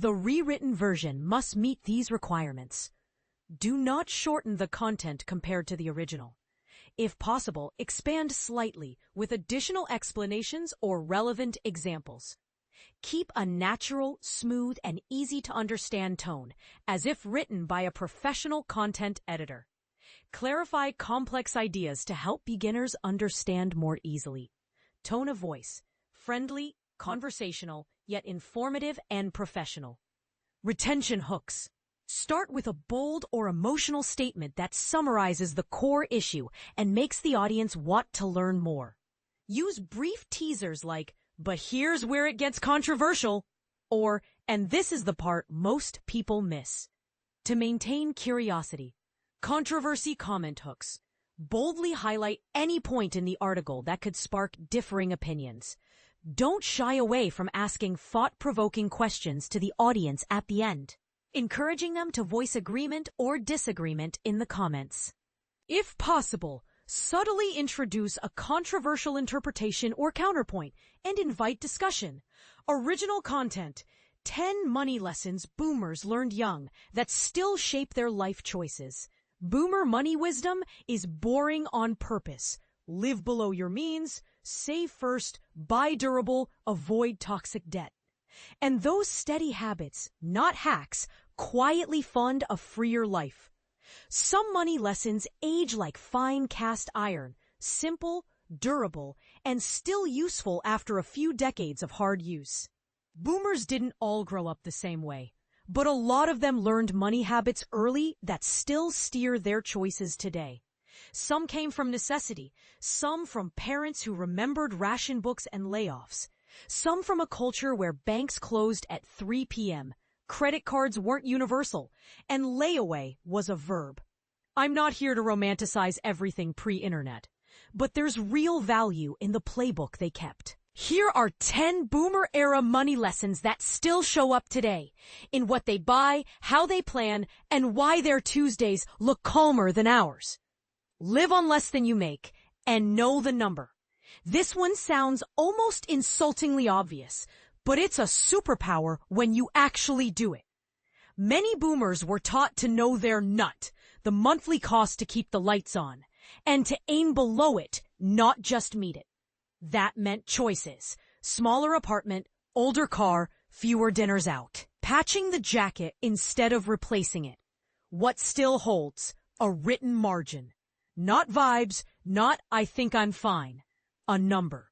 The rewritten version must meet these requirements. Do not shorten the content compared to the original. If possible, expand slightly with additional explanations or relevant examples. Keep a natural, smooth, and easy-to-understand tone, as if written by a professional content editor. Clarify complex ideas to help beginners understand more easily. Tone of voice: friendly, conversational, yet informative and professional. Retention hooks. Start with a bold or emotional statement that summarizes the core issue and makes the audience want to learn more. Use brief teasers like, "But here's where it gets controversial," or, "And this is the part most people miss." To maintain curiosity, controversy comment hooks. Boldly highlight any point in the article that could spark differing opinions. Don't shy away from asking thought-provoking questions to the audience at the end, encouraging them to voice agreement or disagreement in the comments. If possible, subtly introduce a controversial interpretation or counterpoint and invite discussion. Original content: 10 money lessons boomers learned young that still shape their life choices. Boomer money wisdom is boring on purpose. Live below your means, save first, buy durable, avoid toxic debt. And those steady habits, not hacks, quietly fund a freer life. Some money lessons age like fine cast iron, simple, durable, and still useful after a few decades of hard use. Boomers didn't all grow up the same way, but a lot of them learned money habits early that still steer their choices today. Some came from necessity, some from parents who remembered ration books and layoffs, some from a culture where banks closed at 3 p.m., credit cards weren't universal, and layaway was a verb. I'm not here to romanticize everything pre-internet, but there's real value in the playbook they kept. Here are 10 boomer-era money lessons that still show up today, in what they buy, how they plan, and why their Tuesdays look calmer than ours. Live on less than you make, and know the number. This one sounds almost insultingly obvious, but it's a superpower when you actually do it. Many boomers were taught to know their nut, the monthly cost to keep the lights on, and to aim below it, not just meet it. That meant choices: smaller apartment, older car, fewer dinners out. Patching the jacket instead of replacing it. What still holds? A written margin. Not vibes, not "I think I'm fine." A number.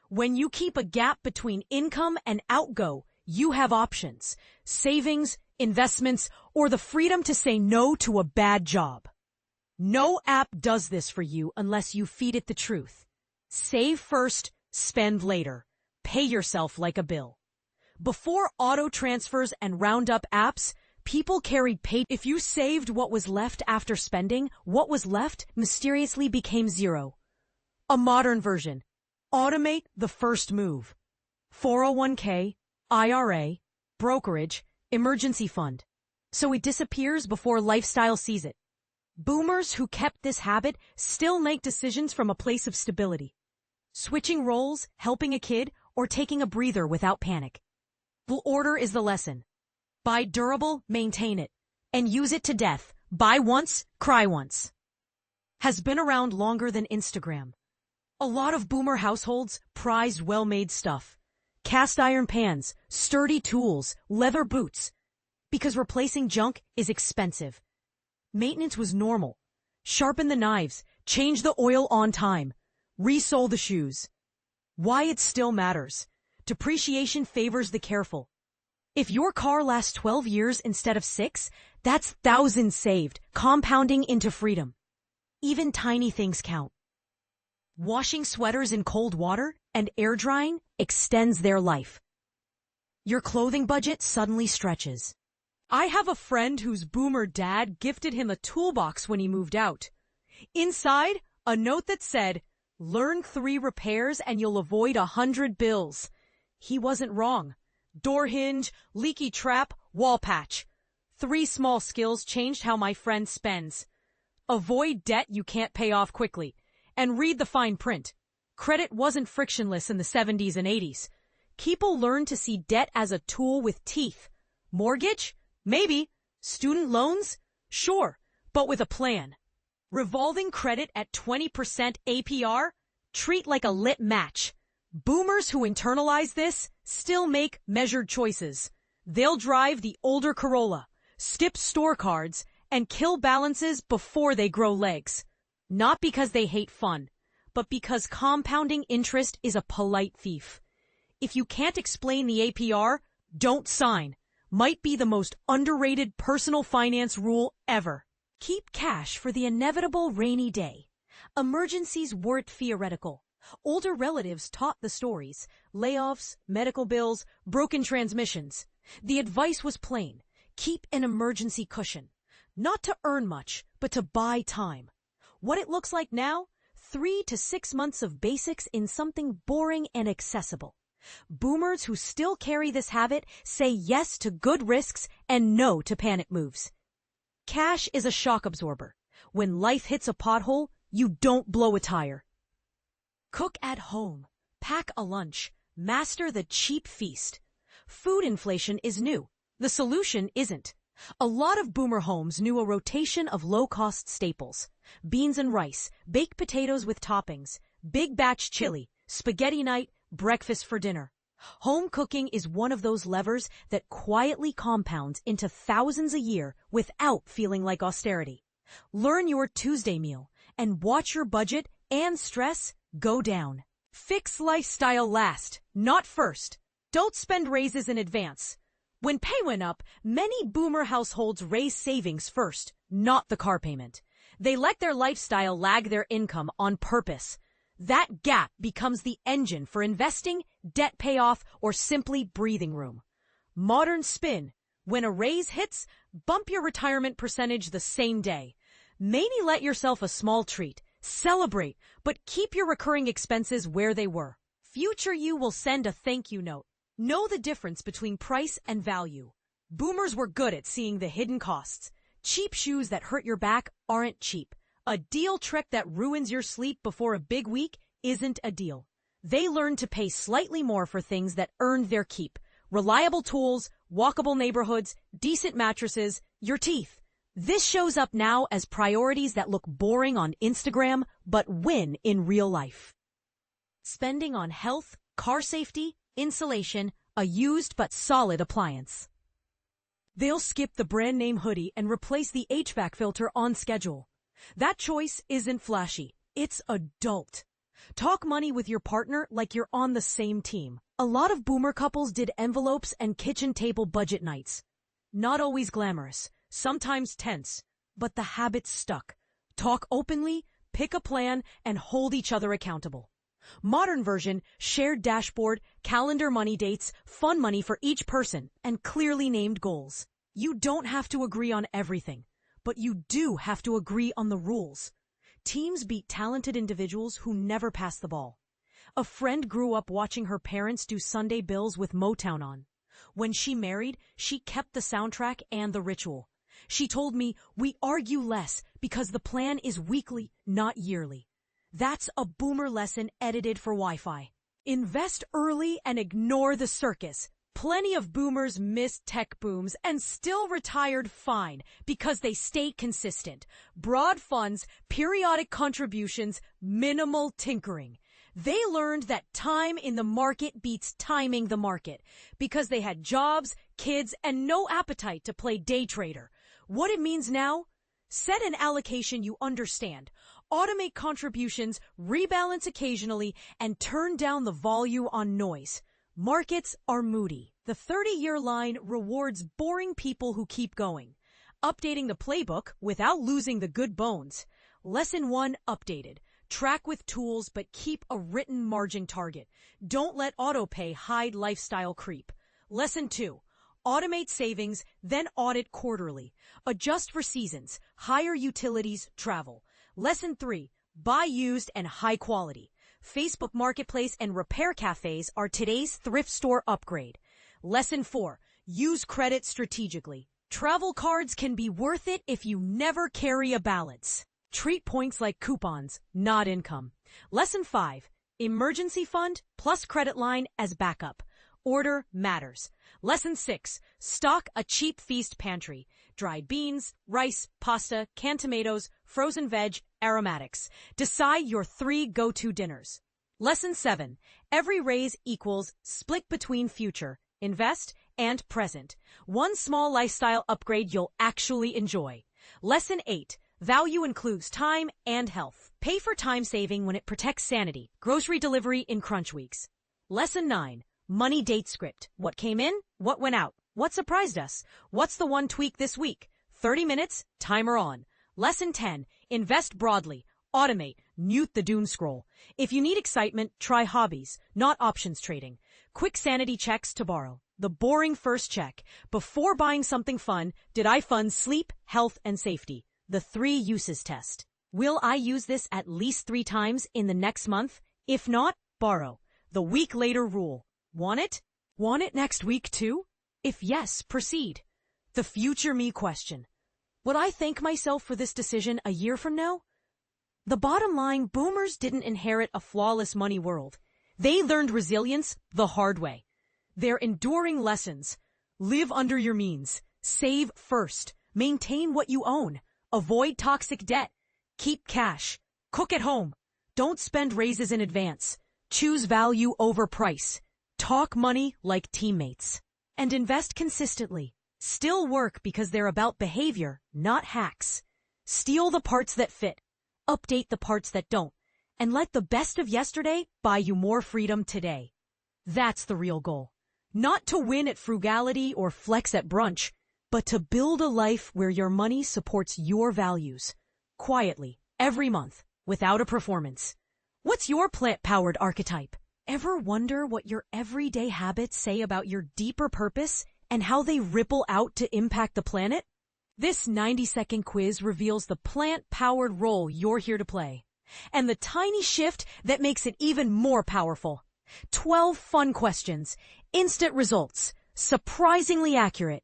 When you keep a gap between income and outgo, you have options: savings, investments, or the freedom to say no to a bad job. No app does this for you unless you feed it the truth. Save first, spend later. Pay yourself like a bill. Before auto transfers and roundup apps, people carried pay. If you saved what was left after spending, what was left mysteriously became zero. A modern version: automate the first move. 401k, IRA, brokerage, emergency fund. So it disappears before lifestyle sees it. Boomers who kept this habit still make decisions from a place of stability. Switching roles, helping a kid, or taking a breather without panic. The order is the lesson. Buy durable, maintain it, and use it to death. Buy once, cry once. Has been around longer than Instagram. A lot of boomer households prized well-made stuff. Cast iron pans, sturdy tools, leather boots. Because replacing junk is expensive. Maintenance was normal. Sharpen the knives, change the oil on time, resole the shoes. Why it still matters. Depreciation favors the careful. If your car lasts 12 years instead of 6, that's thousands saved, compounding into freedom. Even tiny things count. Washing sweaters in cold water and air drying extends their life. Your clothing budget suddenly stretches. I have a friend whose boomer dad gifted him a toolbox when he moved out. Inside, a note that said, "Learn 3 repairs and you'll avoid 100 bills." He wasn't wrong. Door hinge, leaky trap, wall patch. 3 small skills changed how my friend spends. Avoid debt you can't pay off quickly. And read the fine print. Credit wasn't frictionless in the 70s and 80s. People learned to see debt as a tool with teeth, Mortgage? Maybe. Student loans? Sure, but with a plan. Revolving credit at 20% APR? Treat like a lit match. Boomers who internalize this still make measured choices. They'll drive the older Corolla, skip store cards, and kill balances before they grow legs. Not because they hate fun, but because compounding interest is a polite thief. If you can't explain the APR, don't sign. Might be the most underrated personal finance rule ever. Keep cash for the inevitable rainy day. Emergencies weren't theoretical. Older relatives taught the stories. Layoffs, medical bills, broken transmissions. The advice was plain. Keep an emergency cushion. Not to earn much, but to buy time. What it looks like now? 3 to 6 months of basics in something boring and accessible. Boomers who still carry this habit say yes to good risks and no to panic moves. Cash is a shock absorber. When life hits a pothole, you don't blow a tire. Cook at home. Pack a lunch. Master the cheap feast. Food inflation is new. The solution isn't. A lot of boomer homes knew a rotation of low-cost staples. Beans and rice, baked potatoes with toppings, big batch chili, spaghetti night, breakfast for dinner. Home cooking is one of those levers that quietly compounds into thousands a year without feeling like austerity. Learn your Tuesday meal and watch your budget and stress go down. Fix lifestyle last, not first. Don't spend raises in advance. When pay went up, many boomer households raised savings first, not the car payment. They let their lifestyle lag their income on purpose. That gap becomes the engine for investing, debt payoff, or simply breathing room. Modern spin. When a raise hits, bump your retirement percentage the same day. Maybe let yourself a small treat. Celebrate, but keep your recurring expenses where they were. Future you will send a thank you note. Know the difference between price and value. Boomers were good at seeing the hidden costs. Cheap shoes that hurt your back aren't cheap. A deal trick that ruins your sleep before a big week isn't a deal. They learned to pay slightly more for things that earned their keep. Reliable tools, walkable neighborhoods, decent mattresses, your teeth. This shows up now as priorities that look boring on Instagram, but win in real life. Spending on health, car safety, insulation, a used but solid appliance. They'll skip the brand name hoodie and replace the HVAC filter on schedule. That choice isn't flashy. It's adult. Talk money with your partner like you're on the same team. A lot of boomer couples did envelopes and kitchen table budget nights. Not always glamorous, sometimes tense, but the habit stuck. Talk openly, pick a plan, and hold each other accountable. Modern version, shared dashboard, calendar money dates, fun money for each person, and clearly named goals. You don't have to agree on everything, but you do have to agree on the rules. Teams beat talented individuals who never pass the ball. A friend grew up watching her parents do Sunday bills with Motown on. When she married, she kept the soundtrack and the ritual. She told me, "We argue less because the plan is weekly, not yearly." That's a boomer lesson edited for Wi-Fi. Invest early and ignore the circus. Plenty of boomers missed tech booms and still retired fine because they stayed consistent. Broad funds, periodic contributions, minimal tinkering. They learned that time in the market beats timing the market because they had jobs, kids, and no appetite to play day trader. What it means now? Set an allocation you understand. Automate contributions, rebalance occasionally, and turn down the volume on noise. Markets are moody. The 30-year line rewards boring people who keep going. Updating the playbook without losing the good bones. Lesson 1 updated. Track with tools, but keep a written margin target. Don't let autopay hide lifestyle creep. Lesson 2. Automate savings, then audit quarterly. Adjust for seasons, higher utilities, travel. Lesson 3. Buy used and high quality. Facebook Marketplace and repair cafes are today's thrift store upgrade. Lesson 4. Use credit strategically. Travel cards can be worth it if you never carry a balance. Treat points like coupons, not income. Lesson 5. Emergency fund plus credit line as backup. Order matters. Lesson 6. Stock a cheap feast pantry. Dried beans, rice, pasta, canned tomatoes, frozen veg, aromatics. Decide your 3 go-to dinners. Lesson 7. Every raise equals split between future, invest, and present. One small lifestyle upgrade you'll actually enjoy. Lesson 8. Value includes time and health. Pay for time saving when it protects sanity. Grocery delivery in crunch weeks. Lesson 9. Money date script. What came in? What went out? What surprised us? What's the one tweak this week? 30 minutes, timer on. Lesson 10. Invest broadly. Automate. Mute the doom scroll. If you need excitement, try hobbies, not options trading. Quick sanity checks to borrow. The boring first check. Before buying something fun, did I fund sleep, health, and safety? The 3 uses test. Will I use this at least 3 times in the next month? If not, borrow. The week later rule. Want it? Want it next week too? If yes, proceed. The future me question. Would I thank myself for this decision a year from now? The bottom line, boomers didn't inherit a flawless money world. They learned resilience the hard way. Their enduring lessons. Live under your means. Save first. Maintain what you own. Avoid toxic debt. Keep cash. Cook at home. Don't spend raises in advance. Choose value over price. Talk money like teammates. And invest consistently. Still work because they're about behavior, not hacks. Steal the parts that fit. Update the parts that don't. And let the best of yesterday buy you more freedom today. That's the real goal. Not to win at frugality or flex at brunch, but to build a life where your money supports your values. Quietly, every month, without a performance. What's your plant-powered archetype? Ever wonder what your everyday habits say about your deeper purpose and how they ripple out to impact the planet? This 90-second quiz reveals the plant-powered role you're here to play, and the tiny shift that makes it even more powerful. 12 fun questions, instant results, surprisingly accurate,